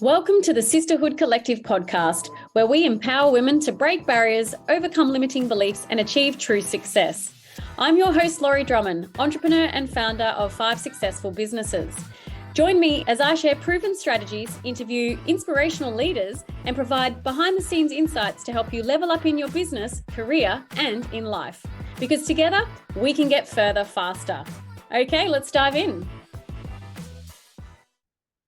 Welcome to the Sisterhood Collective podcast, where we empower women to break barriers, overcome limiting beliefs, and achieve true success. I'm your host, Laurie Drummond, entrepreneur and founder of 5 successful businesses. Join me as I share proven strategies, interview inspirational leaders, and provide behind-the-scenes insights to help you level up in your business, career, and in life. Because together, we can get further faster. Okay, let's dive in.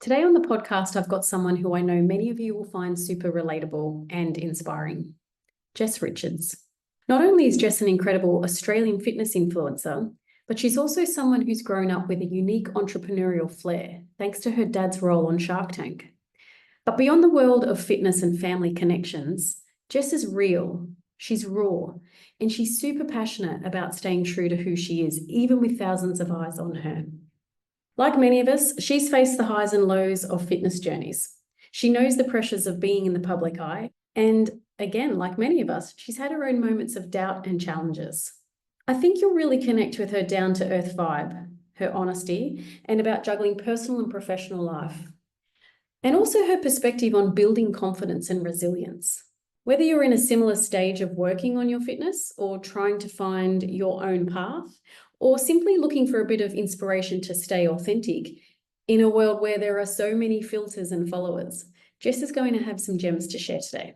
Today on the podcast, I've got someone who I know many of you will find super relatable and inspiring, Jess Richards. Not only is Jess an incredible Australian fitness influencer, but she's also someone who's grown up with a unique entrepreneurial flair, thanks to her dad's role on Shark Tank. But beyond the world of fitness and family connections, Jess is real, she's raw, and she's super passionate about staying true to who she is, even with thousands of eyes on her. Like many of us, she's faced the highs and lows of fitness journeys. She knows the pressures of being in the public eye. And again, like many of us, she's had her own moments of doubt and challenges. I think you'll really connect with her down-to-earth vibe, her honesty, and about juggling personal and professional life. And also her perspective on building confidence and resilience. Whether you're in a similar stage of working on your fitness or trying to find your own path, or simply looking for a bit of inspiration to stay authentic in a world where there are so many filters and followers, Jess is going to have some gems to share today.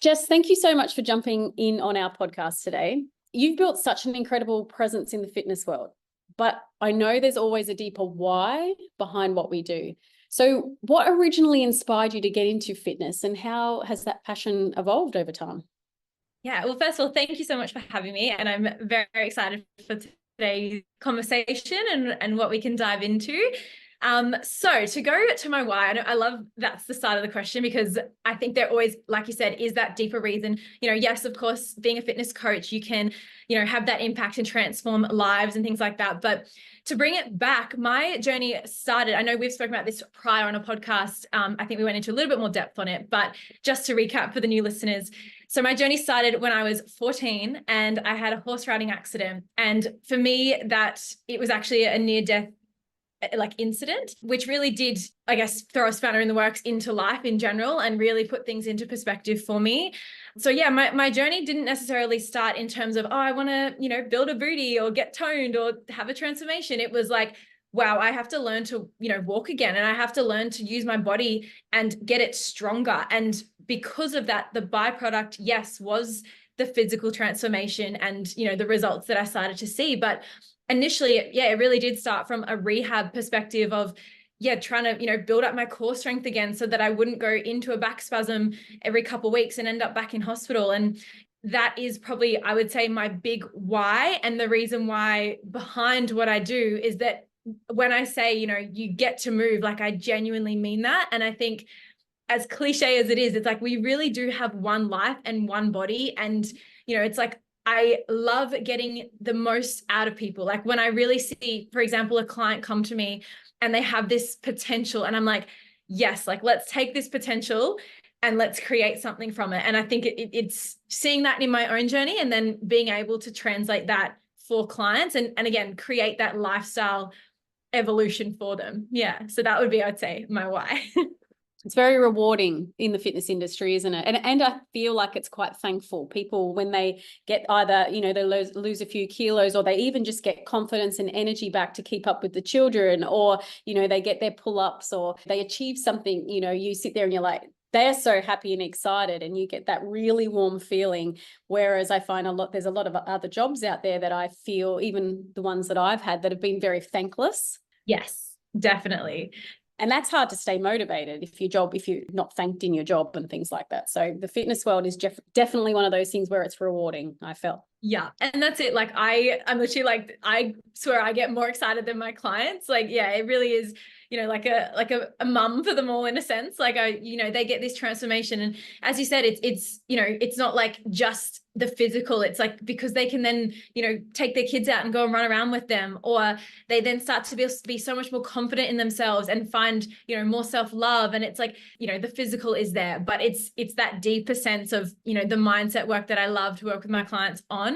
Jess, thank you so much for jumping in on our podcast today. You've built such an incredible presence in the fitness world, but I know there's always a deeper why behind what we do. So what originally inspired you to get into fitness, and how has that passion evolved over time? Yeah, well, first of all, thank you so much for having me. And I'm very, very excited for today's conversation and what we can dive into. So to go to my why, I love that's the start of the question, because I think there always, like you said, is that deeper reason. Yes, of course, being a fitness coach, you can, have that impact and transform lives and things like that. But to bring it back, my journey started, I know we've spoken about this prior on a podcast. I think we went into a little bit more depth on it, but just to recap for the new listeners. So my journey started when I was 14 and I had a horse riding accident. And for me, it was actually a near-death incident, which really did, I guess, throw a spanner in the works into life in general and really put things into perspective for me. So yeah, my journey didn't necessarily start in terms of, I want to, build a booty or get toned or have a transformation. It was like, wow, I have to learn to, walk again, and I have to learn to use my body and get it stronger. And because of that, the byproduct, yes, was the physical transformation and, the results that I started to see. But initially, it really did start from a rehab perspective of, trying to, build up my core strength again so that I wouldn't go into a back spasm every couple of weeks and end up back in hospital. And that is probably, I would say, my big why. And the reason why behind what I do is that when I say, you get to move, like I genuinely mean that. And I think as cliche as it is, it's like, we really do have one life and one body. And, it's like, I love getting the most out of people. Like when I really see, for example, a client come to me and they have this potential and I'm like, yes, like let's take this potential and let's create something from it. And I think it's seeing that in my own journey and then being able to translate that for clients and again, create that lifestyle evolution for them. Yeah. So that would be, I'd say, my why. It's very rewarding in the fitness industry, isn't it? And I feel like it's quite thankful. People, when they get either, they lose a few kilos, or they even just get confidence and energy back to keep up with the children, or, they get their pull-ups or they achieve something, you sit there and you're like, they're so happy and excited, and you get that really warm feeling. Whereas I find there's a lot of other jobs out there that I feel, even the ones that I've had, that have been very thankless. Yes, definitely. And that's hard to stay motivated if you're not thanked in your job and things like that. So the fitness world is definitely one of those things where it's rewarding, I felt. Yeah. And that's it. Like I'm literally like, I swear I get more excited than my clients. Like, yeah, it really is, like a mum for them all in a sense. Like, they get this transformation. And as you said, it's, it's not like just the physical. It's like, because they can then, take their kids out and go and run around with them, or they then start to be so much more confident in themselves and find, more self-love. And it's like, the physical is there, but it's that deeper sense of, the mindset work that I love to work with my clients on.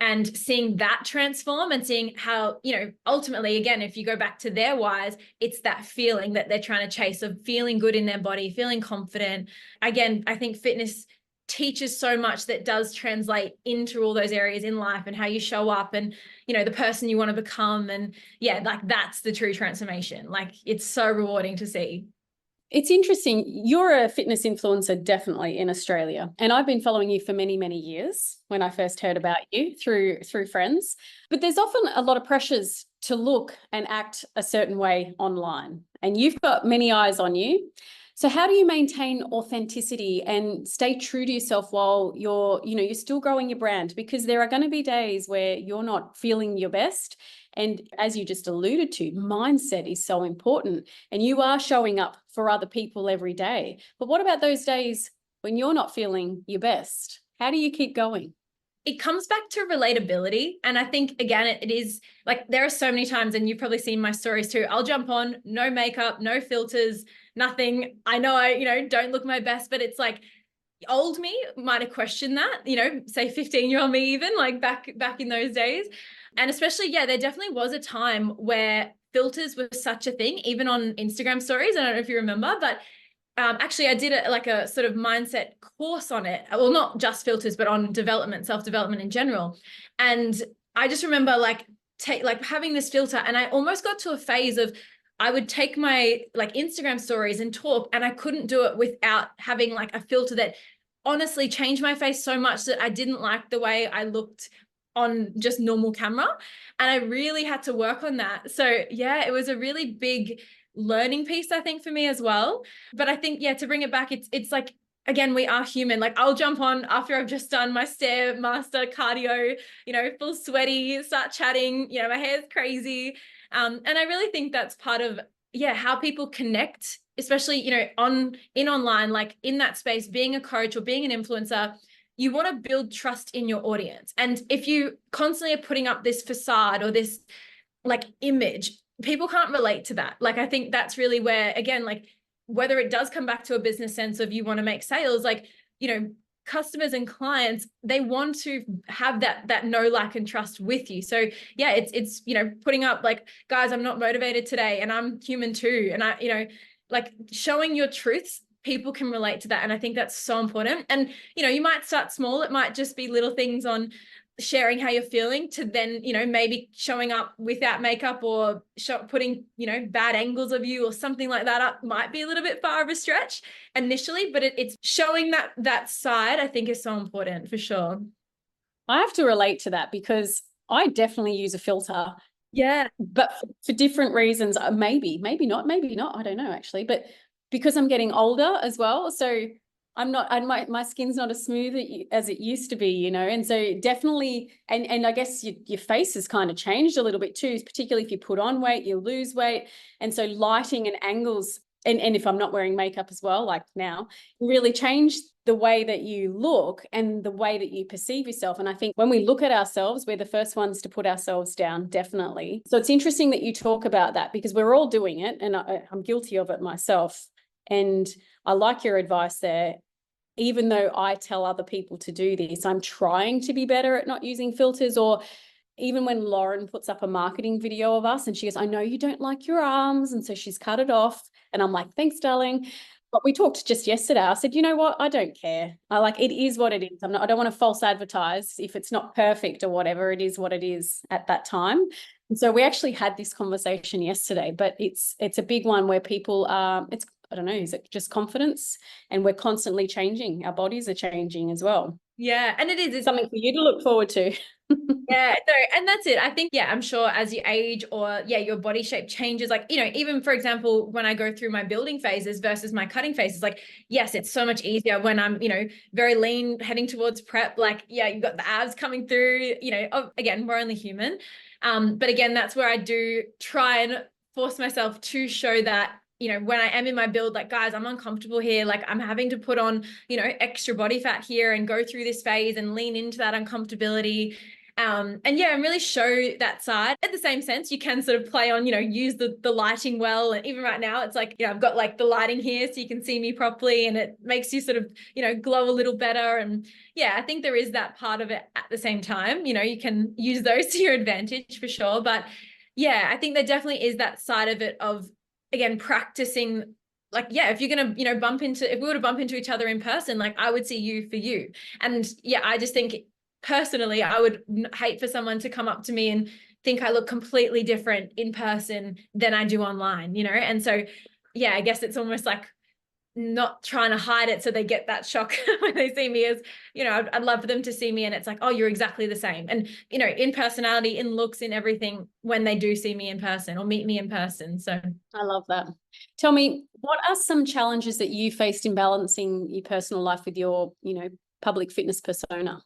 and seeing that transform and seeing how, you know, ultimately, again, if you go back to their whys, it's that feeling that they're trying to chase of feeling good in their body, feeling confident. Again, I think fitness teaches so much that does translate into all those areas in life and how you show up and, you know, the person you want to become. And yeah, like that's the true transformation. Like it's so rewarding to see. It's interesting. You're a fitness influencer definitely in Australia. And I've been following you for many, many years when I first heard about you through friends. But there's often a lot of pressures to look and act a certain way online. And you've got many eyes on you. So how do you maintain authenticity and stay true to yourself while you're still growing your brand? Because there are going to be days where you're not feeling your best. And as you just alluded to, mindset is so important. And you are showing up for other people every day. But what about those days when you're not feeling your best? How do you keep going? It comes back to relatability. And I think, again, it is like there are so many times, and you've probably seen my stories too. I'll jump on, no makeup, no filters, nothing. I know I don't look my best, but it's like old me might have questioned that, say 15-year-old me, even like back in those days. And especially, yeah, there definitely was a time where filters were such a thing, even on Instagram stories. I don't know if you remember, but actually I did a sort of mindset course on it. Well, not just filters, but on development, self-development in general. And I just remember like having this filter, and I almost got to a phase of I would take my like Instagram stories and talk, and I couldn't do it without having like a filter that honestly changed my face so much that I didn't like the way I looked on just normal camera. And I really had to work on that. So yeah, it was a really big learning piece, I think, for me as well. But I think, yeah, to bring it back, it's like, again, we are human. Like I'll jump on after I've just done my Stairmaster cardio, full sweaty, start chatting, my hair's crazy. And I really think that's part of, yeah, how people connect, especially, in online, like in that space, being a coach or being an influencer. You want to build trust in your audience. And if you constantly are putting up this facade or this like image, people can't relate to that. Like, I think that's really where, again, like whether it does come back to a business sense of you want to make sales, like, customers and clients, they want to have that know, like, and trust with you. So yeah, it's putting up like, guys, I'm not motivated today and I'm human too. And I, like showing your truths, people can relate to that. And I think that's so important. And, you might start small. It might just be little things on sharing how you're feeling to then, maybe showing up without makeup or putting, bad angles of you or something like that up might be a little bit far of a stretch initially, but it's showing that side, I think, is so important for sure. I have to relate to that because I definitely use a filter. Yeah. But for different reasons, maybe not, I don't know actually, but because I'm getting older as well. So my skin's not as smooth as it used to be, and so definitely, and I guess your face has kind of changed a little bit too, particularly if you put on weight, you lose weight. And so lighting and angles, and if I'm not wearing makeup as well, like now, really change the way that you look and the way that you perceive yourself. And I think when we look at ourselves, we're the first ones to put ourselves down, definitely. So it's interesting that you talk about that because we're all doing it, and I'm guilty of it myself. And I like your advice there. Even though I tell other people to do this, I'm trying to be better at not using filters. Or even when Lauren puts up a marketing video of us and she goes, I know you don't like your arms. And so she's cut it off. And I'm like, thanks, darling. But we talked just yesterday. I said, you know what? I don't care. It is what it is. I don't want to false advertise. If it's not perfect or whatever, it is what it is at that time. And so we actually had this conversation yesterday, but it's a big one where people I don't know, is it just confidence? And we're constantly changing. Our bodies are changing as well. Yeah. And it's something for you to look forward to. Yeah, no, and that's it. I think, yeah, I'm sure as you age or your body shape changes, like, even for example, when I go through my building phases versus my cutting phases, like, yes, it's so much easier when I'm, very lean heading towards prep, like, yeah, you've got the abs coming through, again, we're only human. But again, that's where I do try and force myself to show that, when I am in my build, like, guys, I'm uncomfortable here. Like, I'm having to put on, extra body fat here and go through this phase and lean into that uncomfortability. And yeah, and really show that side. At the same sense, you can sort of play on, use the lighting well. And even right now, it's like, I've got like the lighting here so you can see me properly, and it makes you sort of, glow a little better. And yeah, I think there is that part of it at the same time. You can use those to your advantage for sure. But yeah, I think there definitely is that side of it of, again, practicing. Like, yeah, if you're going to, if we were to bump into each other in person, like I would see you for you. And yeah, I just think personally, I would hate for someone to come up to me and think I look completely different in person than I do online, And so, yeah, I guess it's almost like not trying to hide it so they get that shock when they see me as, I'd love for them to see me and it's like, oh, you're exactly the same. And, in personality, in looks, in everything, when they do see me in person or meet me in person. So I love that. Tell me, what are some challenges that you faced in balancing your personal life with your, public fitness persona?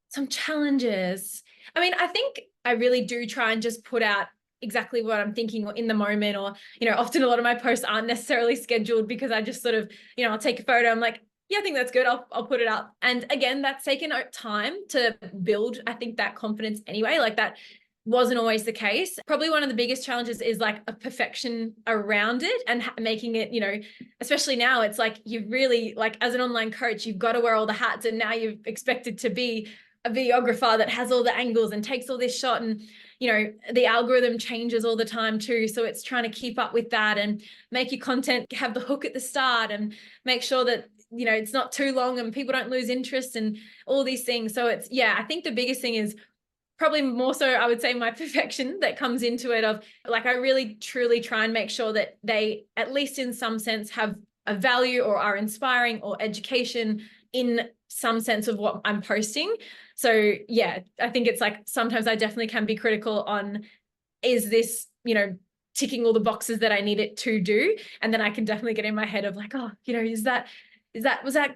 Some challenges. I mean, I think I really do try and just put out exactly what I'm thinking or in the moment, or, often a lot of my posts aren't necessarily scheduled because I just sort of, I'll take a photo. I'm like, yeah, I think that's good. I'll put it up. And again, that's taken time to build, I think, that confidence anyway. Like that wasn't always the case. Probably one of the biggest challenges is like a perfection around it and making it, especially now, it's like you've really, like as an online coach, you've got to wear all the hats, and now you're expected to be a videographer that has all the angles and takes all this shot, and the algorithm changes all the time too, so it's trying to keep up with that and make your content have the hook at the start and make sure that it's not too long and people don't lose interest and all these things. So it's, yeah, I think the biggest thing is probably more so, I would say, my perfection that comes into it, of like I really truly try and make sure that they, at least in some sense, have a value or are inspiring or education in some sense of what I'm posting. So yeah, I think it's like sometimes I definitely can be critical on, is this, ticking all the boxes that I need it to do? And then I can definitely get in my head of like, oh, was that,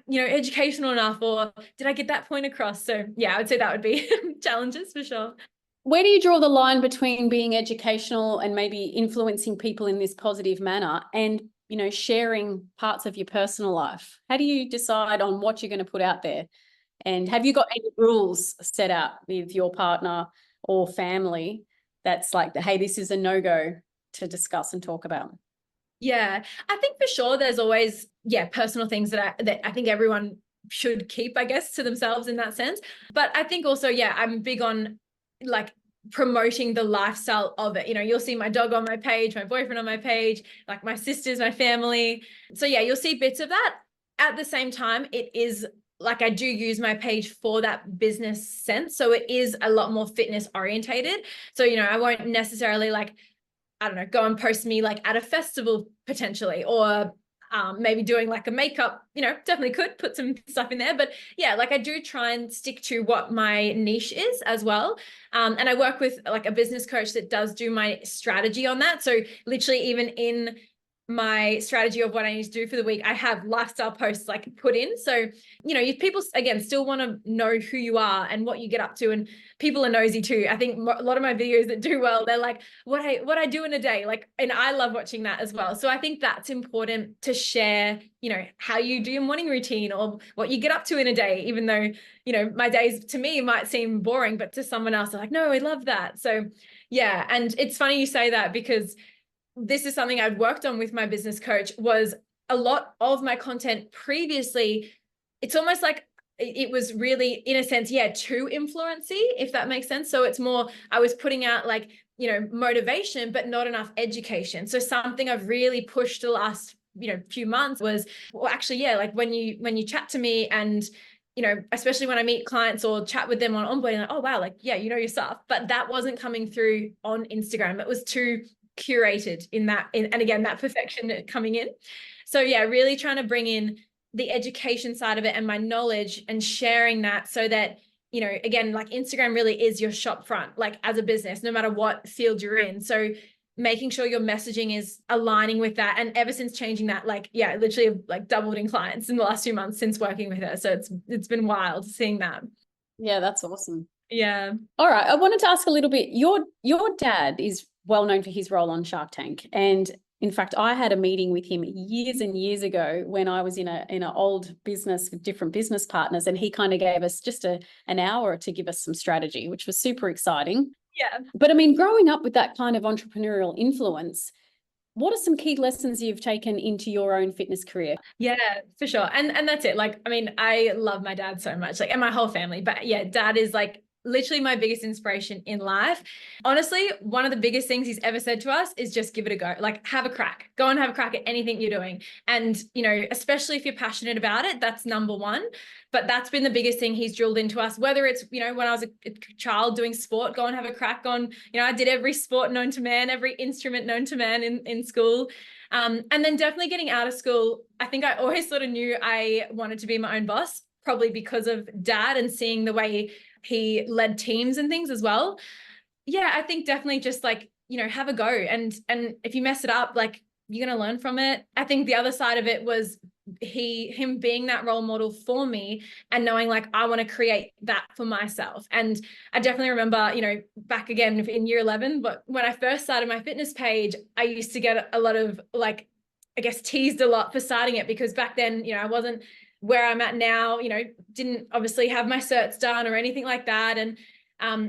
educational enough, or did I get that point across? So yeah, I would say that would be challenges for sure. Where do you draw the line between being educational and maybe influencing people in this positive manner and, sharing parts of your personal life? How do you decide on what you're going to put out there? And have you got any rules set out with your partner or family that's like, hey, this is a no-go to discuss and talk about? Yeah, I think for sure there's always, personal things that I think everyone should keep, I guess, to themselves in that sense. But I think also, I'm big on like promoting the lifestyle of it. You'll see my dog on my page, my boyfriend on my page, like my sisters, my family. So yeah, you'll see bits of that. At the same time, it is like I do use my page for that business sense. So it is a lot more fitness orientated. So, I won't necessarily like, I don't know, go and post me like at a festival potentially, or maybe doing like a makeup, definitely could put some stuff in there. But yeah, like I do try and stick to what my niche is as well. And I work with like a business coach that does do my strategy on that. So literally even in my strategy of what I need to do for the week, I have lifestyle posts like put in. So, if people, again, still want to know who you are and what you get up to, and people are nosy too. I think a lot of my videos that do well, they're like, what I do in a day, like, and I love watching that as well. So I think that's important to share, how you do your morning routine or what you get up to in a day, even though, my days to me might seem boring, but to someone else, they're like, no, I love that. So yeah. And it's funny you say that, because this is something I'd worked on with my business coach. Was a lot of my content previously, it's almost like it was really, in a sense, too influency, if that makes sense. So it's more, I was putting out like, motivation, but not enough education. So something I've really pushed the last, few months was, well, actually, like when you chat to me and, especially when I meet clients or chat with them on onboarding, like, oh, wow, like, your stuff, but that wasn't coming through on Instagram. It was too curated in that, and again, that perfection coming in. So yeah, really trying to bring in the education side of it and my knowledge and sharing that, so that, again, like Instagram really is your shop front, like as a business, no matter what field you're in. So making sure your messaging is aligning with that. And ever since changing that, like, literally like doubled in clients in the last few months since working with her. So it's been wild seeing that. Yeah, that's awesome. Yeah. All right. I wanted to ask a little bit, your dad is well known for his role on Shark Tank, and In fact, I had a meeting with him years and years ago when I was in an old business with different business partners, and he kind of gave us just an hour to give us some strategy, which was super exciting. Yeah. But I mean, growing up with that kind of entrepreneurial influence, what are some key lessons you've taken into your own fitness career? Yeah, for sure. And that's it. Like, I mean, I love my dad so much, like, and my whole family, but yeah, dad is like literally my biggest inspiration in life. Honestly, one of the biggest things he's ever said to us is just give it a go. Like, have a crack. Go and have a crack at anything you're doing. And, you know, especially if you're passionate about it, that's number one. But that's been the biggest thing he's drilled into us, whether it's, you know, when I was a child doing sport, go and have a crack on, you know, I did every sport known to man, every instrument known to man in school. And then definitely getting out of school, I think I always sort of knew I wanted to be my own boss, probably because of dad and seeing the way he led teams and things as well. Yeah, I think definitely just like, you know, have a go. And if you mess it up, like, you're going to learn from it. I think the other side of it was him being that role model for me and knowing like, I want to create that for myself. And I definitely remember, you know, back again in year 11, but when I first started my fitness page, I used to get a lot of like, I guess, teased a lot for starting it, because back then, you know, I wasn't where I'm at now, you know, didn't obviously have my certs done or anything like that. And,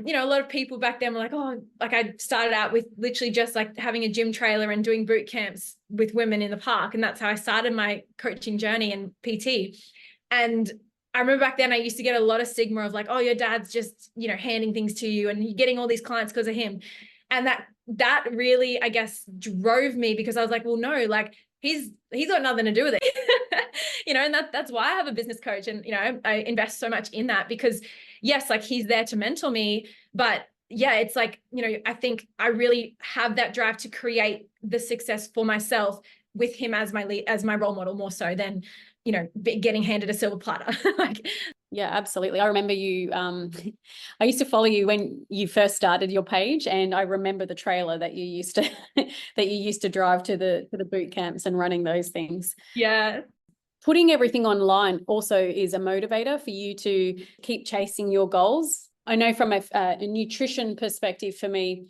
you know, a lot of people back then were like, oh, like I started out with literally just like having a gym trailer and doing boot camps with women in the park. And that's how I started my coaching journey and PT. And I remember back then I used to get a lot of stigma of like, oh, your dad's just, you know, handing things to you and you're getting all these clients because of him. And that really, I guess, drove me, because I was like, well, no, like he's got nothing to do with it. You know, and that's why I have a business coach. And, you know, I invest so much in that, because yes, like he's there to mentor me, but yeah, it's like, you know, I think I really have that drive to create the success for myself with him as my lead, as my role model, more so than, you know, getting handed a silver platter. Like, yeah, absolutely. I remember you, I used to follow you when you first started your page, and I remember the trailer that you used to that you used to drive to the boot camps and running those things. yeah. Putting everything online also is a motivator for you to keep chasing your goals. I know from a nutrition perspective for me,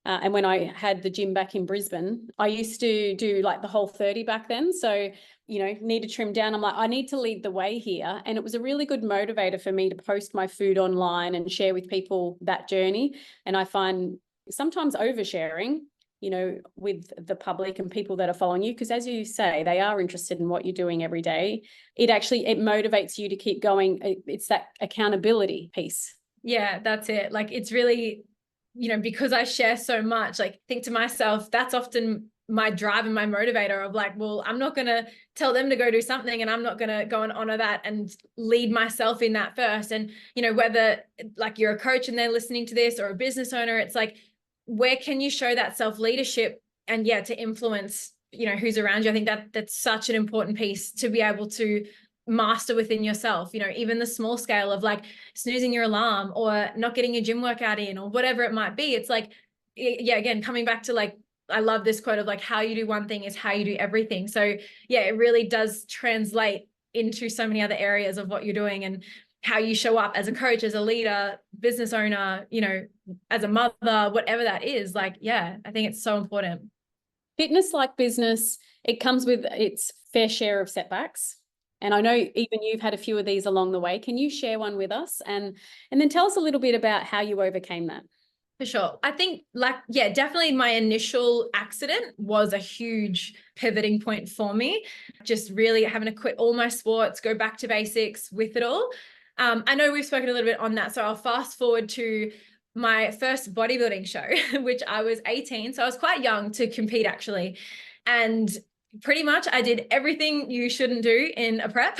and when I had the gym back in Brisbane, I used to do like the Whole30 back then. So, you know, need to trim down. I'm like, I need to lead the way here. And it was a really good motivator for me to post my food online and share with people that journey. And I find sometimes oversharing, you know, with the public and people that are following you, because as you say, they are interested in what you're doing every day. It motivates you to keep going. It's that accountability piece. Yeah, that's it. Like, it's really, you know, because I share so much, like, think to myself, that's often my drive and my motivator of like, well, I'm not going to tell them to go do something, and I'm not going to go and honor that and lead myself in that first. And, you know, whether like you're a coach and they're listening to this, or a business owner, it's like, where can you show that self-leadership and yeah, to influence, you know, who's around you? I think that's such an important piece to be able to master within yourself, you know, even the small scale of like snoozing your alarm or not getting your gym workout in or whatever it might be. It's like, yeah, again, coming back to like, I love this quote of like, how you do one thing is how you do everything. So yeah, it really does translate into so many other areas of what you're doing and how you show up as a coach, as a leader, business owner, you know, as a mother, whatever that is. Like, yeah, I think it's so important. Fitness, like business, it comes with its fair share of setbacks. And I know even you've had a few of these along the way. Can you share one with us? And then tell us a little bit about how you overcame that. For sure. I think like, yeah, definitely my initial accident was a huge pivoting point for me. Just really having to quit all my sports, go back to basics with it all. I know we've spoken a little bit on that, so I'll fast forward to my first bodybuilding show, which I was 18. So I was quite young to compete actually. And pretty much I did everything you shouldn't do in a prep.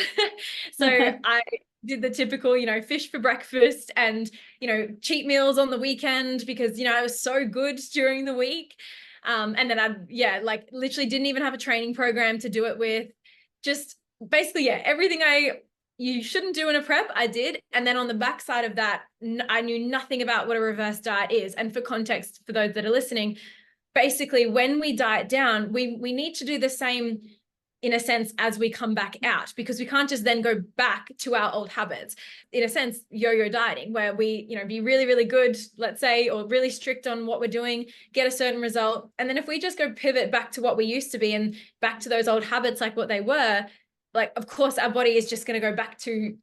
So I did the typical, you know, fish for breakfast and, you know, cheat meals on the weekend because, you know, I was so good during the week. And then like literally didn't even have a training program to do it with. Just basically, yeah, everything you shouldn't do in a prep, I did. And then on the backside of that, I knew nothing about what a reverse diet is. And for context, for those that are listening, basically when we diet down, we need to do the same in a sense, as we come back out, because we can't just then go back to our old habits. In a sense, yo-yo dieting, where we, be really, really good, let's say, or really strict on what we're doing, get a certain result. And then if we just go pivot back to what we used to be and back to those old habits, like what they were, like, of course, our body is just going to go back to,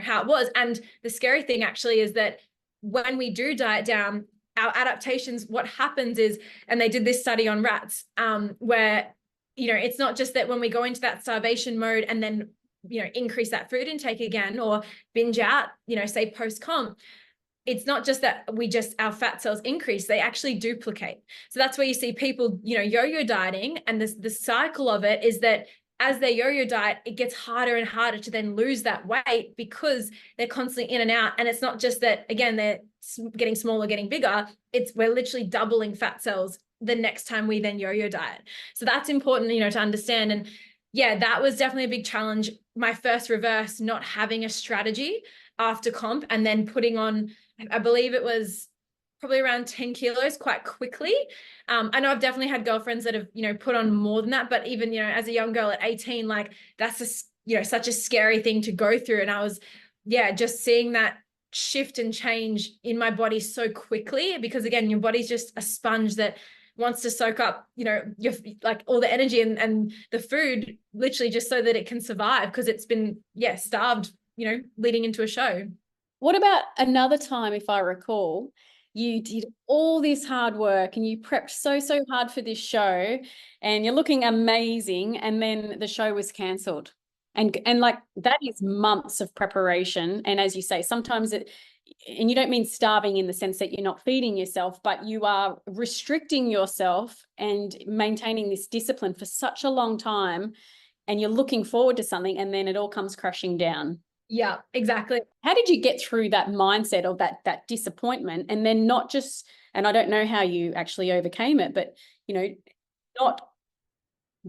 how it was. And the scary thing actually is that when we do diet down, our adaptations, what happens is, and they did this study on rats, where it's not just that when we go into that starvation mode and then, increase that food intake again or binge out, say post-comp, it's not just that our fat cells increase, they actually duplicate. So that's where you see people, yo-yo dieting, and the cycle of it is that as they yo-yo diet, it gets harder and harder to then lose that weight because they're constantly in and out. And it's not just that, again, they're getting smaller, getting bigger. We're literally doubling fat cells the next time we then yo-yo diet. So that's important, to understand. And yeah, that was definitely a big challenge. My first reverse, not having a strategy after comp, and then putting on, I believe it was probably around 10 kilos quite quickly. I know I've definitely had girlfriends that have, put on more than that, but even, as a young girl at 18, like that's such a scary thing to go through. And I was, just seeing that shift and change in my body so quickly, because again, your body's just a sponge that wants to soak up, your like all the energy and the food, literally just so that it can survive, because it's been, starved, leading into a show. What about another time, if I recall, you did all this hard work and you prepped so hard for this show and you're looking amazing, and then the show was cancelled. And like that is months of preparation. And as you say, sometimes and you don't mean starving in the sense that you're not feeding yourself, but you are restricting yourself and maintaining this discipline for such a long time, and you're looking forward to something, and then it all comes crashing down. Yeah, exactly. How did you get through that mindset of that disappointment, and then not just, and I don't know how you actually overcame it, but, not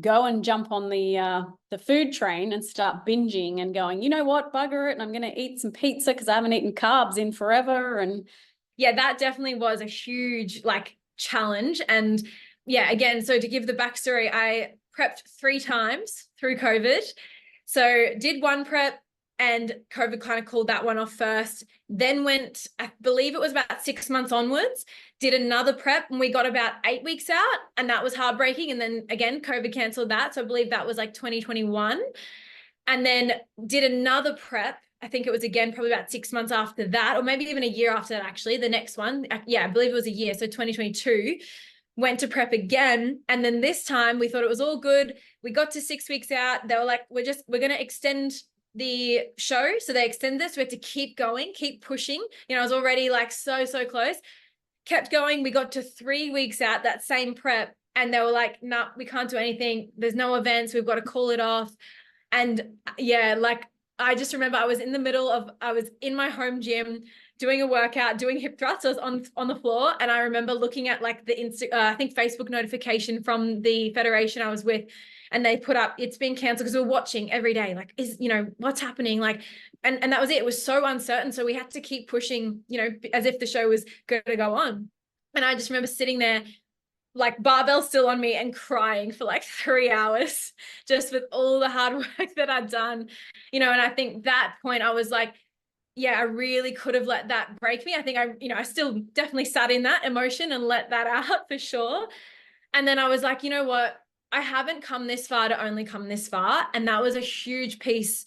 go and jump on the food train and start binging and going, you know what, bugger it, and I'm going to eat some pizza because I haven't eaten carbs in forever. And yeah, that definitely was a huge challenge. And again, so to give the backstory, I prepped 3 times through COVID. So did one prep, and COVID kind of called that one off first. Then went, I believe it was about 6 months onwards, did another prep, and we got about 8 weeks out, and that was heartbreaking. And then again, COVID canceled that. So I believe that was 2021. And then did another prep. I think it was again, probably about 6 months after that, or maybe even a year after that, actually, the next one. I believe it was a year. So 2022, went to prep again. And then this time we thought it was all good. We got to 6 weeks out. They were like, we're going to extend the show. So they extended this. We had to keep going, keep pushing. I was already so close, kept going. We got to 3 weeks out, that same prep. And they were like, nah, we can't do anything. There's no events. We've got to call it off. And I just remember I was in my home gym doing a workout, doing hip thrusts. I was on the floor. And I remember looking at the I think Facebook notification from the federation I was with, and they put up, it's been canceled, because we were watching every day, what's happening? And that was it. It was so uncertain. So we had to keep pushing, as if the show was going to go on. And I just remember sitting there, barbell still on me, and crying for 3 hours, just with all the hard work that I'd done, and I think that point I was like, I really could have let that break me. I think I still definitely sat in that emotion and let that out for sure. And then I was like, you know what? I haven't come this far to only come this far. And that was a huge piece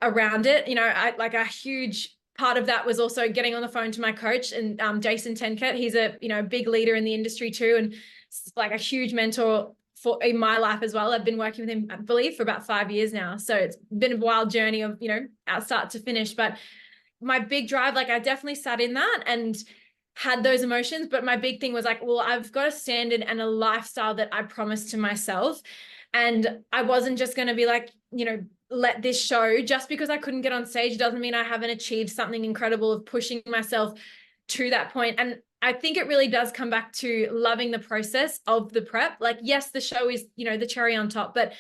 around it. A huge part of that was also getting on the phone to my coach, and Jason Tenkett. He's a, big leader in the industry too, and a huge mentor in my life as well. I've been working with him, I believe, for about 5 years now. So it's been a wild journey of, our start to finish. But my big drive, I definitely sat in that and had those emotions. But my big thing was well, I've got a standard and a lifestyle that I promised to myself. And I wasn't just going to be let this show, just because I couldn't get on stage doesn't mean I haven't achieved something incredible of pushing myself to that point. And I think it really does come back to loving the process of the prep. Yes, the show is, the cherry on top, but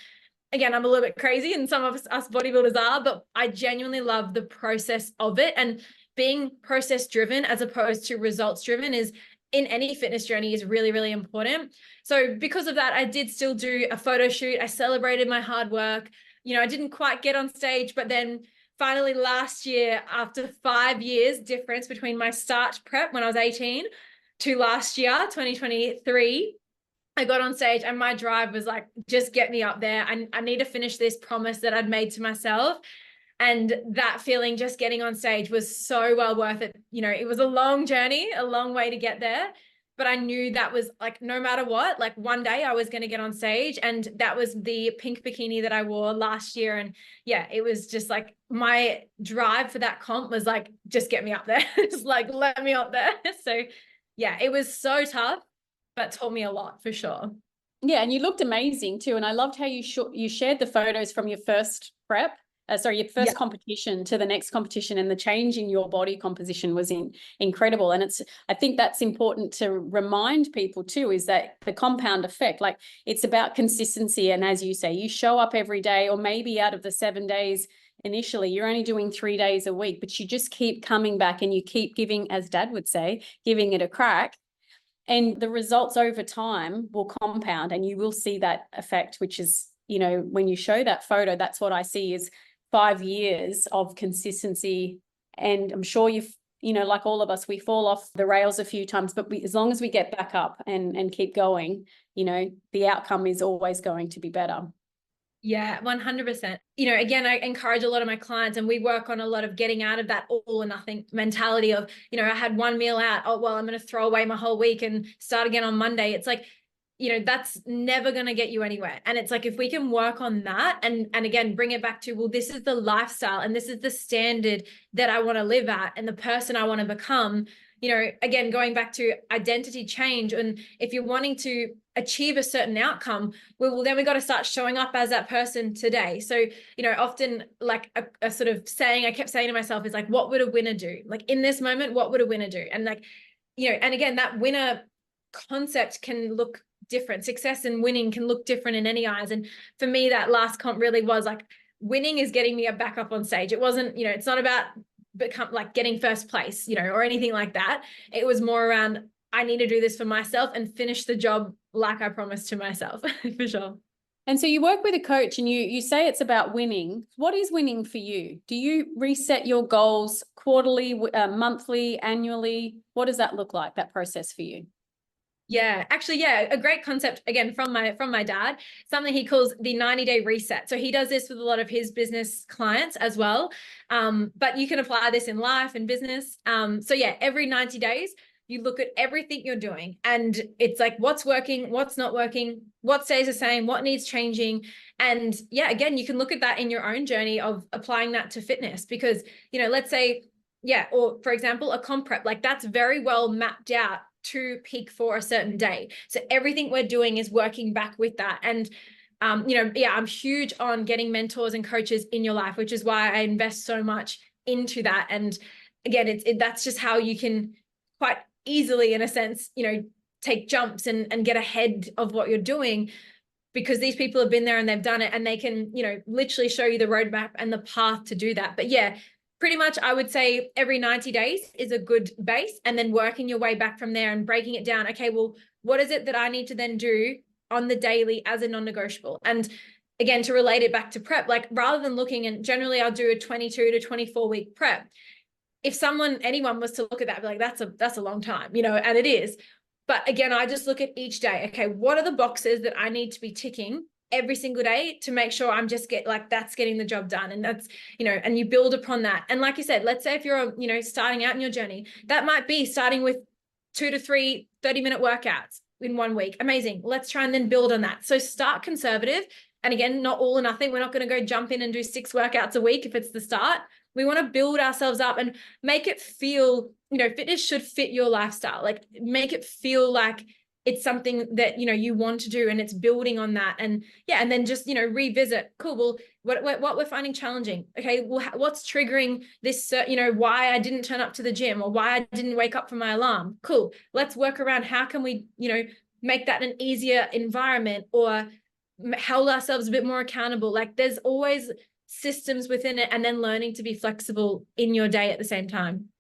again, I'm a little bit crazy, and some of us bodybuilders are, but I genuinely love the process of it. And being process driven as opposed to results driven is in any fitness journey is really, really important. So because of that, I did still do a photo shoot. I celebrated my hard work. You know, I didn't quite get on stage, but then finally last year, after 5 years difference between my start prep when I was 18 to last year, 2023, I got on stage and my drive was like, just get me up there. I need to finish this promise that I'd made to myself. And that feeling, just getting on stage, was so well worth it. You know, it was a long journey, a long way to get there, but I knew that was like, no matter what, like one day I was going to get on stage. And that was the pink bikini that I wore last year. And yeah, it was just like, my drive for that comp was like, just get me up there. It's like, let me up there. So yeah, it was so tough, but taught me a lot for sure. Yeah, and you looked amazing too. And I loved how you shared the photos from your first prep. Your first competition to the next competition, and the change in your body composition was incredible. And I think that's important to remind people too, is that the compound effect, like it's about consistency. And as you say, you show up every day, or maybe out of the 7 days initially, you're only doing 3 days a week, but you just keep coming back and you keep giving, as Dad would say, giving it a crack. And the results over time will compound, and you will see that effect, which is, you know, when you show that photo, that's what I see is 5 years of consistency. And I'm sure you know, like all of us, we fall off the rails a few times, but as long as we get back up and keep going, you know, the outcome is always going to be better. Yeah, 100%. You know, again, I encourage a lot of my clients, and we work on a lot of getting out of that all or nothing mentality of, you know, I had one meal out. Oh, well, I'm going to throw away my whole week and start again on Monday. It's like, you know, that's never going to get you anywhere. And it's like, if we can work on that and again, bring it back to, well, this is the lifestyle and this is the standard that I want to live at and the person I want to become, you know, again, going back to identity change. And if you're wanting to achieve a certain outcome, well, then we got to start showing up as that person today. So, you know, often like a sort of saying I kept saying to myself is like, what would a winner do? Like in this moment, what would a winner do? And like, you know, and again, that winner concept can look different. Success and winning can look different in any eyes. And for me, that last comp really was like, winning is getting me back up on stage. It wasn't, you know, it's not about getting first place, you know, or anything like that. It was more around, I need to do this for myself and finish the job like I promised to myself. For sure. And so you work with a coach and you say it's about winning. What is winning for you? Do you reset your goals quarterly, monthly, annually? What does that look like, that process for you? Yeah, actually, yeah, a great concept, again, from my dad, something he calls the 90-day reset. So he does this with a lot of his business clients as well. But you can apply this in life and business. So yeah, every 90 days, you look at everything you're doing and it's like, what's working, what's not working, what stays the same, what needs changing. And yeah, again, you can look at that in your own journey of applying that to fitness, because, you know, let's say, yeah, or for example, a comp prep, like that's very well mapped out to peak for a certain day. So everything we're doing is working back with that. And, you know, yeah, I'm huge on getting mentors and coaches in your life, which is why I invest so much into that. And again, that's just how you can quite easily, in a sense, you know, take jumps and get ahead of what you're doing, because these people have been there and they've done it, and they can, you know, literally show you the roadmap and the path to do that. But yeah, pretty much I would say every 90 days is a good base, and then working your way back from there and breaking it down. Okay, well, what is it that I need to then do on the daily as a non-negotiable? And again, to relate it back to prep, like rather than looking, and generally I'll do a 22 to 24 week prep. If anyone was to look at that, be like, that's a long time, you know, and it is. But again, I just look at each day. Okay, what are the boxes that I need to be ticking every single day to make sure I'm just that's getting the job done? And that's, you know, and you build upon that. And like you said, let's say if you're, you know, starting out in your journey, that might be starting with 2 to 3 30-minute workouts in 1 week. Amazing. Let's try and then build on that. So start conservative. And again, not all or nothing. We're not going to go jump in and do 6 workouts a week if it's the start. We want to build ourselves up and make it feel, you know, fitness should fit your lifestyle. Like make it feel like it's something that, you know, you want to do, and it's building on that. And yeah, and then just, you know, revisit, cool, well, what we're finding challenging. Okay, well, what's triggering this, you know, why I didn't turn up to the gym or why I didn't wake up for my alarm. Cool. Let's work around how can we, you know, make that an easier environment or hold ourselves a bit more accountable. Like there's always systems within it, and then learning to be flexible in your day at the same time.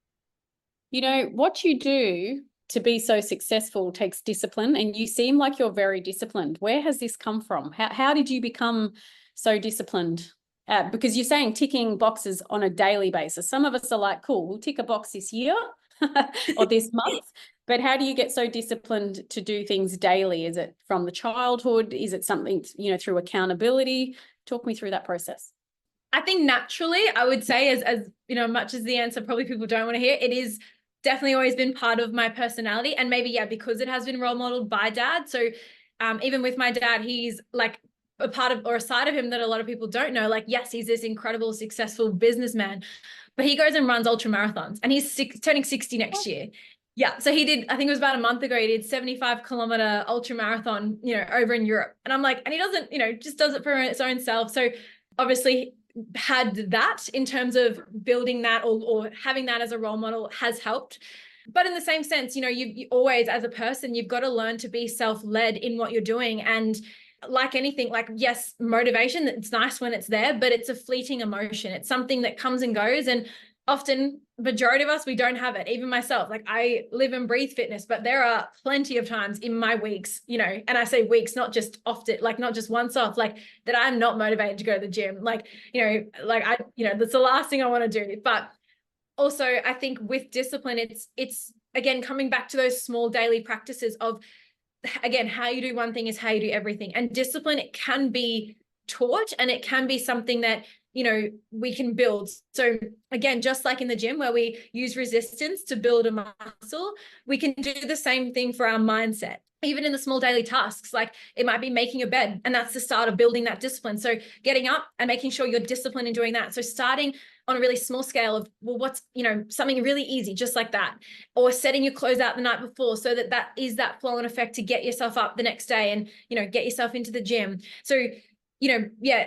You know, what you do to be so successful takes discipline, and you seem like you're very disciplined. Where has this come from? How did you become so disciplined? Because you're saying ticking boxes on a daily basis. Some of us are like, cool, we'll tick a box this year or this month. But how do you get so disciplined to do things daily? Is it from the childhood? Is it something, through accountability? Talk me through that process. I think naturally, I would say, as much as the answer probably people don't want to hear, it is definitely always been part of my personality. And maybe, because it has been role modeled by dad. So even with my dad, he's like a part of, or a side of him that a lot of people don't know. Like, yes, he's this incredible, successful businessman, but he goes and runs ultra marathons, and he's turning 60 next year. Yeah. So he did, I think it was about a month ago, he did 75-kilometer ultra marathon, over in Europe. And I'm like, and he doesn't, just does it for its own self. So obviously had that in terms of building that or having that as a role model has helped. But in the same sense, you always, as a person, you've got to learn to be self-led in what you're doing. And like anything, like, yes, motivation, it's nice when it's there, but it's a fleeting emotion. It's something that comes and goes. And often, majority of us, we don't have it. Even myself, like, I live and breathe fitness, but there are plenty of times in my weeks, and I say weeks, not just often, like not just once off, like that I'm not motivated to go to the gym. Like, that's the last thing I want to do. But also, I think with discipline, it's again, coming back to those small daily practices of, again, how you do one thing is how you do everything. And discipline, it can be taught, and it can be something that, we can build. So again, just like in the gym where we use resistance to build a muscle, we can do the same thing for our mindset. Even in the small daily tasks, like it might be making a bed, and that's the start of building that discipline. So getting up and making sure you're disciplined in doing that. So starting on a really small scale of, well, what's, something really easy, just like that, or setting your clothes out the night before so that is that flow and effect to get yourself up the next day and, get yourself into the gym. So,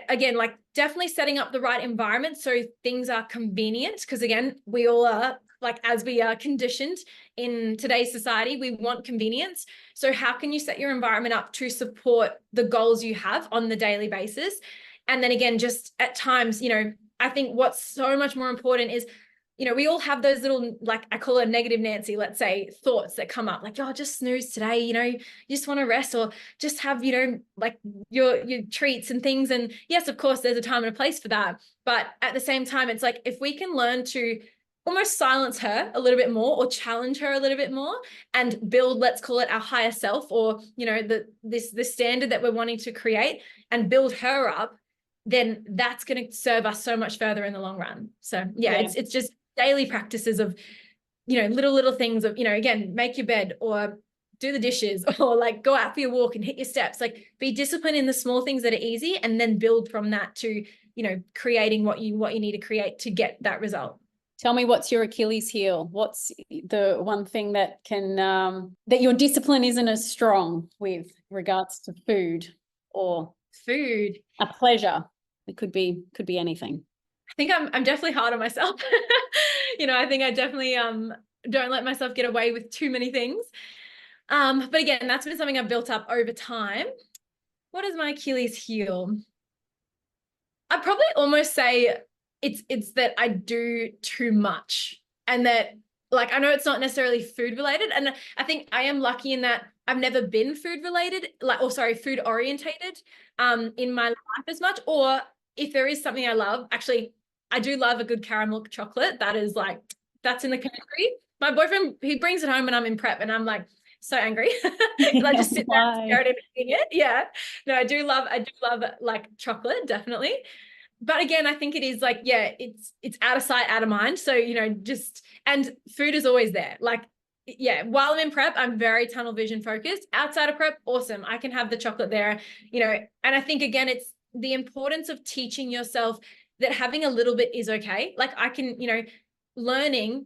again, like definitely setting up the right environment so things are convenient, because again, we all are, like, as we are conditioned in today's society, we want convenience. So how can you set your environment up to support the goals you have on the daily basis? And then again, just at times, I think what's so much more important is, we all have those little, like, I call it negative Nancy, let's say, thoughts that come up, like, oh, just snooze today, you just want to rest, or just have, like your treats and things. And yes, of course, there's a time and a place for that. But at the same time, it's like, if we can learn to almost silence her a little bit more, or challenge her a little bit more, and build, let's call it our higher self, or, the standard that we're wanting to create, and build her up, then that's going to serve us so much further in the long run. So it's just daily practices of, little things of, again, make your bed, or do the dishes, or like go out for your walk and hit your steps. Like, be disciplined in the small things that are easy, and then build from that to, creating what you need to create to get that result. Tell me, what's your Achilles heel? What's the one thing that can, that your discipline isn't as strong with regards to food, or food? A pleasure. It could be anything. I think I'm definitely hard on myself. I think I definitely don't let myself get away with too many things. But again, that's been something I've built up over time. What is my Achilles heel? I'd probably almost say it's that I do too much, and that, like, I know it's not necessarily food related, and I think I am lucky in that I've never been food related, food orientated in my life as much. Or if there is something I love, actually, I do love a good caramel chocolate. That is like, that's in the category. My boyfriend, he brings it home and I'm in prep, and I'm like so angry because I just sit there and stare at him eating it. Yeah. No, I do love like chocolate, definitely. But again, I think it is like, it's out of sight, out of mind. So, and food is always there. Like, while I'm in prep, I'm very tunnel vision focused. Outside of prep, awesome. I can have the chocolate there, and I think, again, it's the importance of teaching yourself that having a little bit is okay. Like, I can, learning,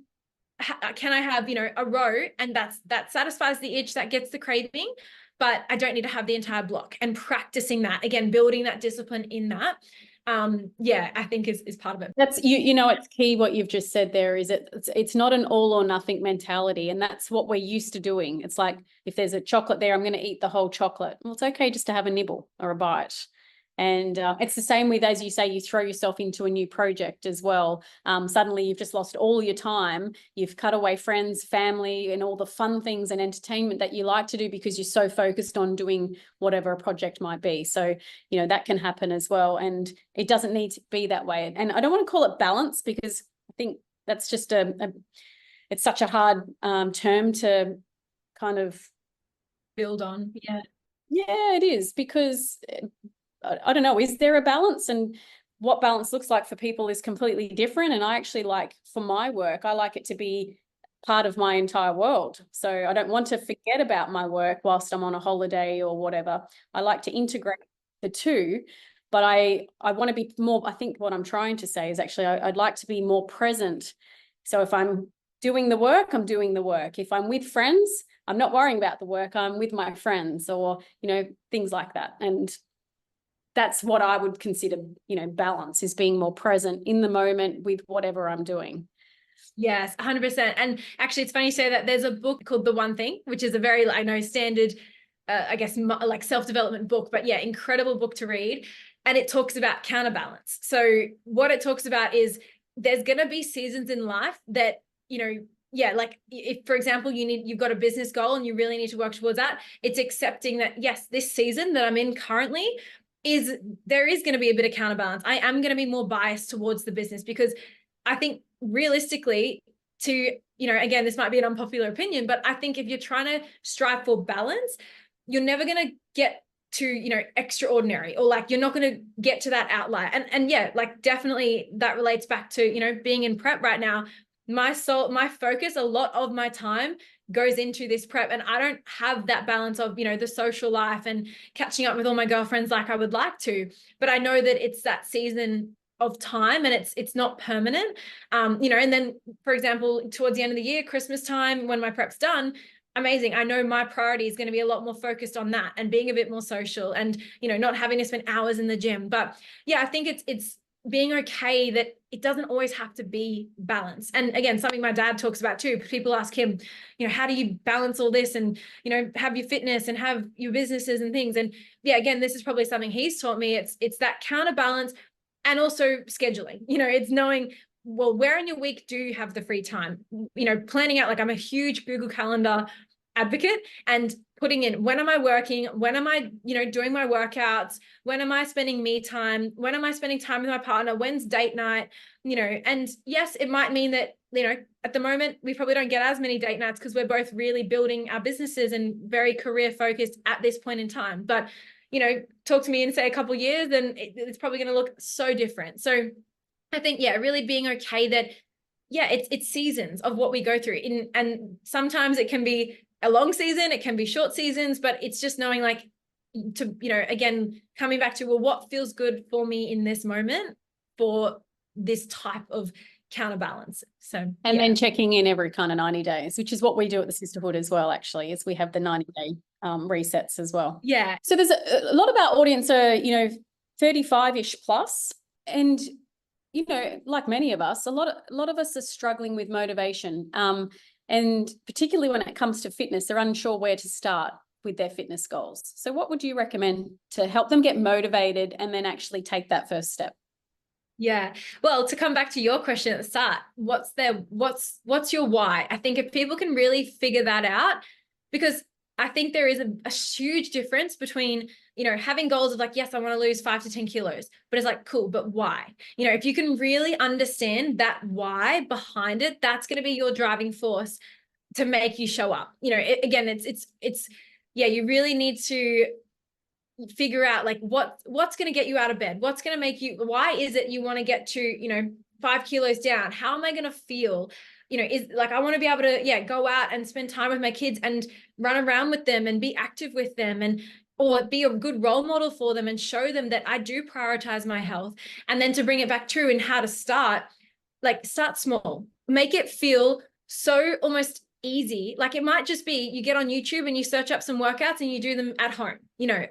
can I have, a row, and that satisfies the itch, that gets the craving, but I don't need to have the entire block. And practicing that, again, building that discipline in that, I think is part of it. That's, it's key what you've just said there, is it's not an all or nothing mentality. And that's what we're used to doing. It's like, if there's a chocolate there, I'm going to eat the whole chocolate. Well, it's okay just to have a nibble or a bite. And it's the same with, as you say, you throw yourself into a new project as well. Suddenly you've just lost all your time. You've cut away friends, family, and all the fun things and entertainment that you like to do because you're so focused on doing whatever a project might be. So, that can happen as well. And it doesn't need to be that way. And I don't want to call it balance, because I think that's just it's such a hard term to kind of build on. Yeah, it is, because I don't know, is there a balance? And what balance looks like for people is completely different. And I actually like, for my work, I like it to be part of my entire world. So I don't want to forget about my work whilst I'm on a holiday or whatever. I like to integrate the two, but I want to be more, I think what I'm trying to say is actually I'd like to be more present. So if I'm doing the work, I'm doing the work. If I'm with friends, I'm not worrying about the work, I'm with my friends, or, things like that. And that's what I would consider, balance, is being more present in the moment with whatever I'm doing. Yes, 100%. And actually, it's funny you say that. There's a book called The One Thing, which is a very, I know, standard, I guess, like self-development book, but yeah, incredible book to read. And it talks about counterbalance. So what it talks about is there's going to be seasons in life that, like if, for example, you've got a business goal and you really need to work towards that, it's accepting that, yes, this season that I'm in currently there is going to be a bit of counterbalance. I am going to be more biased towards the business, because I think realistically, again, this might be an unpopular opinion, but I think if you're trying to strive for balance, you're never going to get to, extraordinary, or like, you're not going to get to that outlier. And yeah, like definitely that relates back to, being in prep right now. My focus, a lot of my time goes into this prep, and I don't have that balance of, the social life and catching up with all my girlfriends like I would like to, but I know that it's that season of time, and it's not permanent. And then, for example, towards the end of the year, Christmas time, when my prep's done, amazing. I know my priority is going to be a lot more focused on that and being a bit more social, and, not having to spend hours in the gym. But yeah, I think it's being okay that it doesn't always have to be balance. And again, something my dad talks about too. People ask him, how do you balance all this and, have your fitness and have your businesses and things. And yeah, again, this is probably something he's taught me. It's that counterbalance, and also scheduling. It's knowing, well, where in your week do you have the free time? Planning out, like I'm a huge Google Calendar advocate, and putting in, when am I working? When am I, doing my workouts? When am I spending me time? When am I spending time with my partner? When's date night? And yes, it might mean that, at the moment, we probably don't get as many date nights because we're both really building our businesses and very career focused at this point in time. But, talk to me in, say, a couple of years, and it's probably going to look so different. So I think, yeah, really being okay that, yeah, it's seasons of what we go through. And sometimes it can be a long season, it can be short seasons, but it's just knowing, like, to, again, coming back to, well, what feels good for me in this moment for this type of counterbalance. So, and then checking in every kind of 90 days, which is what we do at the Sisterhood as well, actually, is we have the 90-day resets as well. Yeah. So there's a lot of our audience are, 35-ish plus, and, like many of us, a lot of us are struggling with motivation. And particularly when it comes to fitness, they're unsure where to start with their fitness goals. So what would you recommend to help them get motivated and then actually take that first step? Yeah. Well, to come back to your question at the start, what's your why? I think if people can really figure that out, because I think there is a huge difference between, having goals of like, yes, I want to lose 5 to 10 kilos, but it's like, cool, but why? If you can really understand that why behind it, that's going to be your driving force to make you show up. Again, it's yeah, you really need to figure out, like, what's going to get you out of bed? What's going to make you, why is it you want to get to, 5 kilos down? How am I going to feel? Is like, I want to be able to, yeah, go out and spend time with my kids and run around with them and be active with them, and or be a good role model for them and show them that I do prioritize my health. And then to bring it back true in how to start, like, start small, make it feel so almost easy. Like, it might just be you get on YouTube and you search up some workouts and you do them at home,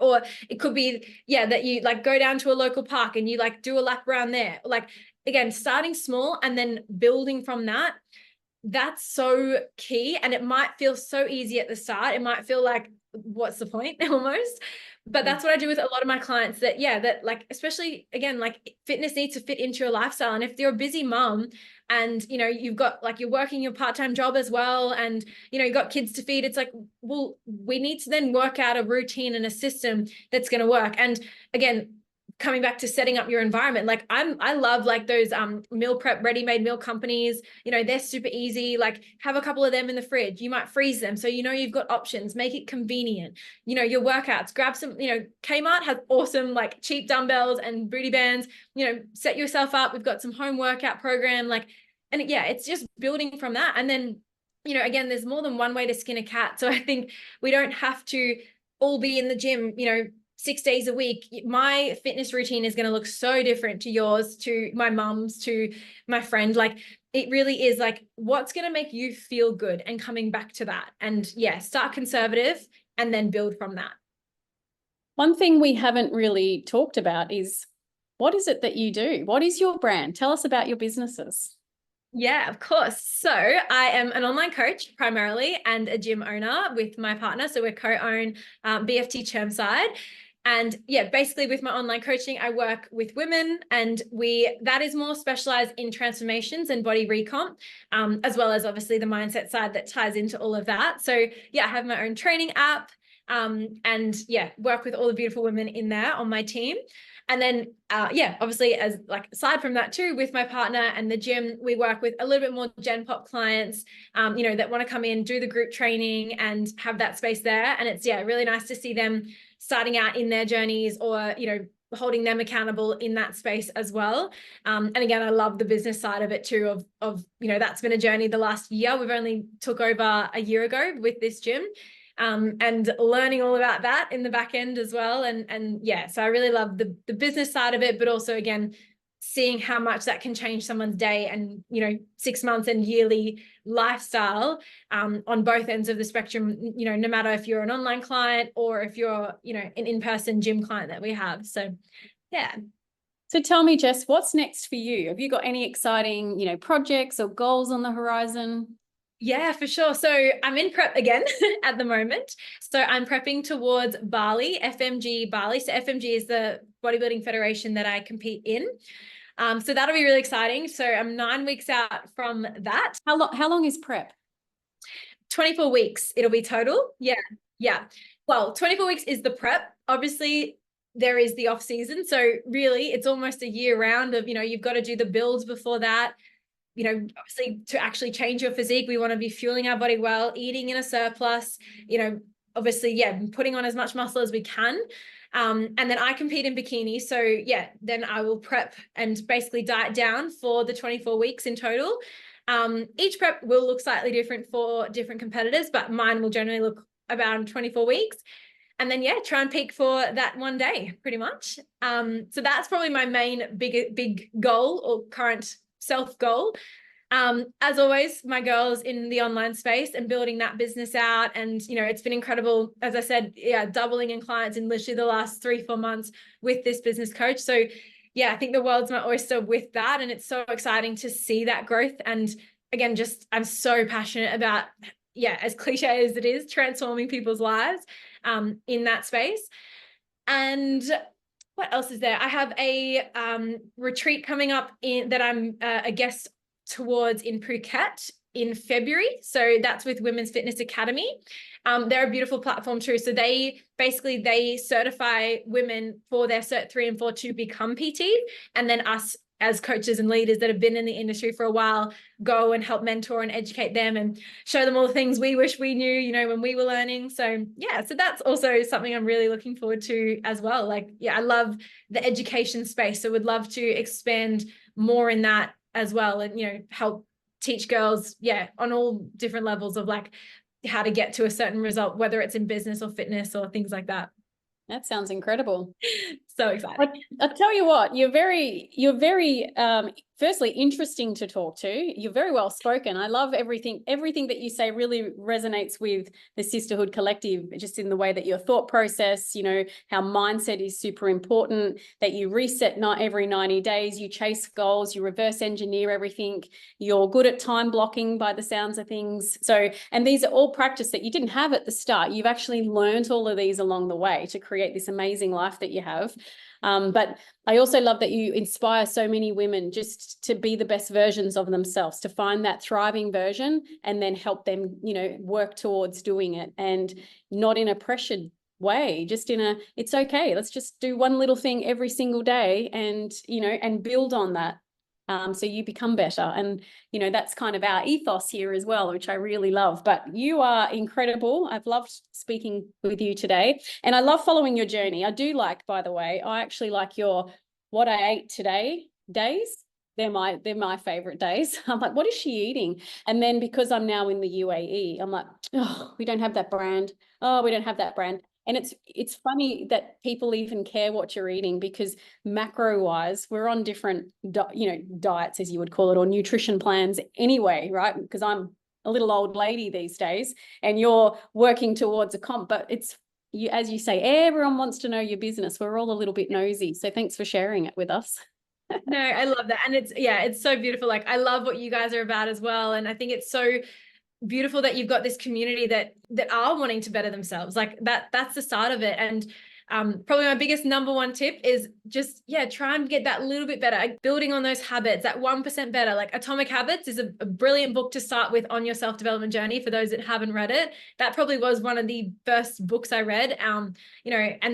or it could be, yeah, that you like go down to a local park and you like do a lap around there. Like, again, starting small and then building from that. That's so key. And it might feel so easy at the start. It might feel like, what's the point almost? But that's what I do with a lot of my clients, that, yeah, that like, especially again, like fitness needs to fit into your lifestyle. And if you're a busy mom and, you know, you've got like, you're working your part-time job as well, and, you know, you've got kids to feed, it's like, well, we need to then work out a routine and a system that's going to work. And again, coming back to setting up your environment, like I love like those meal prep ready-made meal companies, you know, they're super easy. Like have a couple of them in the fridge, you might freeze them, so you know you've got options, make it convenient. You know, your workouts, grab some, you know, Kmart has awesome like cheap dumbbells and booty bands, you know, set yourself up. We've got some home workout program, like, and yeah, it's just building from that. And then, you know, again, there's more than one way to skin a cat. So I think we don't have to all be in the gym, you know, 6 days a week. My fitness routine is going to look so different to yours, to my mum's, to my friend. Like it really is like, what's going to make you feel good, and coming back to that. And yeah, start conservative and then build from that. One thing we haven't really talked about is, what is it that you do? What is your brand? Tell us about your businesses. Yeah, of course. So I am an online coach primarily and a gym owner with my partner. So we're co-own BFT Chermside. And yeah, basically with my online coaching, I work with women, and that is more specialized in transformations and body recomp, as well as obviously the mindset side that ties into all of that. So yeah, I have my own training app, and yeah, work with all the beautiful women in there on my team. And then, yeah, obviously as like, aside from that too, with my partner and the gym, we work with a little bit more Gen Pop clients, you know, that want to come in, do the group training and have that space there. And it's, yeah, really nice to see them starting out in their journeys, or, you know, holding them accountable in that space as well. And again, I love the business side of it too, of, you know, that's been a journey the last year. We've only took over a year ago with this gym. And learning all about that in the back end as well. And yeah, so I really love the business side of it, but also again, seeing how much that can change someone's day and, you know, 6 months and yearly lifestyle, on both ends of the spectrum, you know, no matter if you're an online client or if you're, you know, an in-person gym client that we have. So yeah. So tell me, Jess, what's next for you? Have you got any exciting, you know, projects or goals on the horizon? Yeah, for sure. So I'm in prep again at the moment. So I'm prepping towards Bali, FMG Bali. So FMG is the bodybuilding federation that I compete in. So that'll be really exciting. So I'm 9 weeks out from that. How long is prep? 24 weeks it'll be total. Yeah. Yeah. Well, 24 weeks is the prep. Obviously, there is the off season. So really it's almost a year round of, you know, you've got to do the builds before that. You know, obviously to actually change your physique, we want to be fueling our body well, eating in a surplus, you know, obviously, yeah, putting on as much muscle as we can. And then I compete in bikini. So yeah, then I will prep and basically diet down for the 24 weeks in total. Each prep will look slightly different for different competitors, but mine will generally look about 24 weeks. And then, yeah, try and peak for that one day pretty much. So that's probably my main big goal, or current self goal. As always, my girls in the online space and building that business out. And, you know, it's been incredible. As I said, yeah, doubling in clients in literally the last 3-4 months with this business coach. So yeah, I think the world's my oyster with that. And it's so exciting to see that growth. And again, just, I'm so passionate about, yeah, as cliche as it is, transforming people's lives in that space. And what else is there? I have a retreat coming up that I'm a guest towards in Phuket in February. So that's with Women's Fitness Academy. They're a beautiful platform too. So they certify women for their Cert 3 and 4 to become PT, and then us as coaches and leaders that have been in the industry for a while go and help mentor and educate them and show them all the things we wish we knew, you know, when we were learning. So yeah, so that's also something I'm really looking forward to as well. Like, yeah, I love the education space. So would love to expand more in that as well, and, you know, help teach girls, yeah, on all different levels of like how to get to a certain result, whether it's in business or fitness or things like that. That sounds incredible. So exciting. I'll tell you what, you're very firstly interesting to talk to. You're very well spoken. I love everything that you say really resonates with the Sisterhood Collective, just in the way that your thought process, you know, how mindset is super important, that you reset not every 90 days, you chase goals, you reverse engineer everything. You're good at time blocking by the sounds of things. So, and these are all practice that you didn't have at the start. You've actually learned all of these along the way to create this amazing life that you have. But I also love that you inspire so many women just to be the best versions of themselves, to find that thriving version and then help them, you know, work towards doing it, and not in a pressured way, just in a, it's okay, let's just do one little thing every single day and, you know, and build on that. So you become better. And, you know, that's kind of our ethos here as well, which I really love. But you are incredible. I've loved speaking with you today. And I love following your journey. I do like, by the way, I actually like your what I ate today days. They're my favorite days. I'm like, what is she eating? And then because I'm now in the UAE, I'm like, oh, we don't have that brand. Oh, we don't have that brand. And it's funny that people even care what you're eating, because macro wise, we're on different, diets, as you would call it, or nutrition plans anyway, right? Because I'm a little old lady these days and you're working towards a comp, but it's, you, as you say, everyone wants to know your business. We're all a little bit nosy. So thanks for sharing it with us. No, I love that. And it's so beautiful. Like, I love what you guys are about as well. And I think it's so beautiful that you've got this community that are wanting to better themselves. Like that's the start of it. And probably my biggest number one tip is just, try and get that little bit better, like building on those habits, that 1% better. Like Atomic Habits is a brilliant book to start with on your self-development journey. For those that haven't read it, that probably was one of the first books I read. And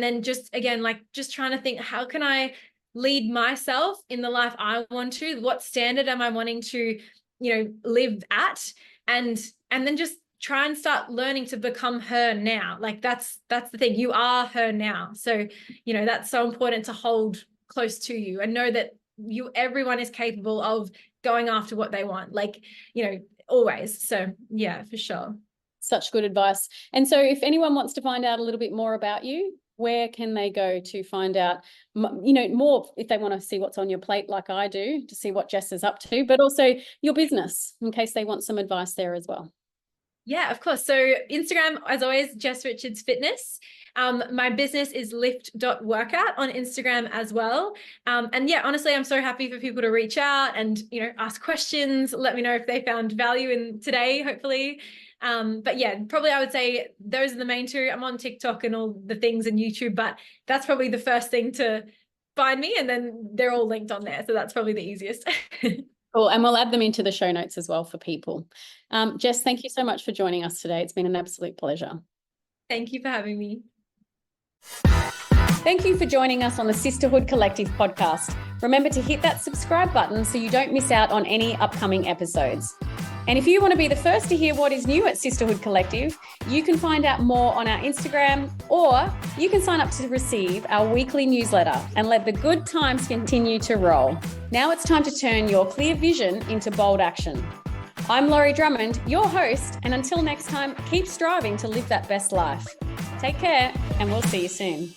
then just, again, like just trying to think, how can I lead myself in the life I want to? What standard am I wanting to, live at? And then just try and start learning to become her now. Like that's the thing. You are her now. So, that's so important to hold close to you and know that everyone is capable of going after what they want. Like, always. So yeah, for sure. Such good advice. And so if anyone wants to find out a little bit more about you, where can they go to find out, more, if they want to see what's on your plate like I do, to see what Jess is up to, but also your business, in case they want some advice there as well? Yeah, of course. So Instagram, as always, Jess Richards Fitness. My business is lift.workout on Instagram as well. And yeah, honestly, I'm so happy for people to reach out and, ask questions. Let me know if they found value in today, hopefully. But yeah, probably I would say those are the main two. I'm on TikTok and all the things and YouTube, but that's probably the first thing to find me. And then they're all linked on there. So that's probably the easiest. Cool. And we'll add them into the show notes as well for people. Jess, thank you so much for joining us today. It's been an absolute pleasure. Thank you for having me. Thank you for joining us on the Sisterhood Collective podcast. Remember to hit that subscribe button so you don't miss out on any upcoming episodes. And if you want to be the first to hear what is new at Sisterhood Collective, you can find out more on our Instagram, or you can sign up to receive our weekly newsletter and let the good times continue to roll. Now it's time to turn your clear vision into bold action. I'm Laurie Drummond, your host, and until next time, keep striving to live that best life. Take care, and we'll see you soon.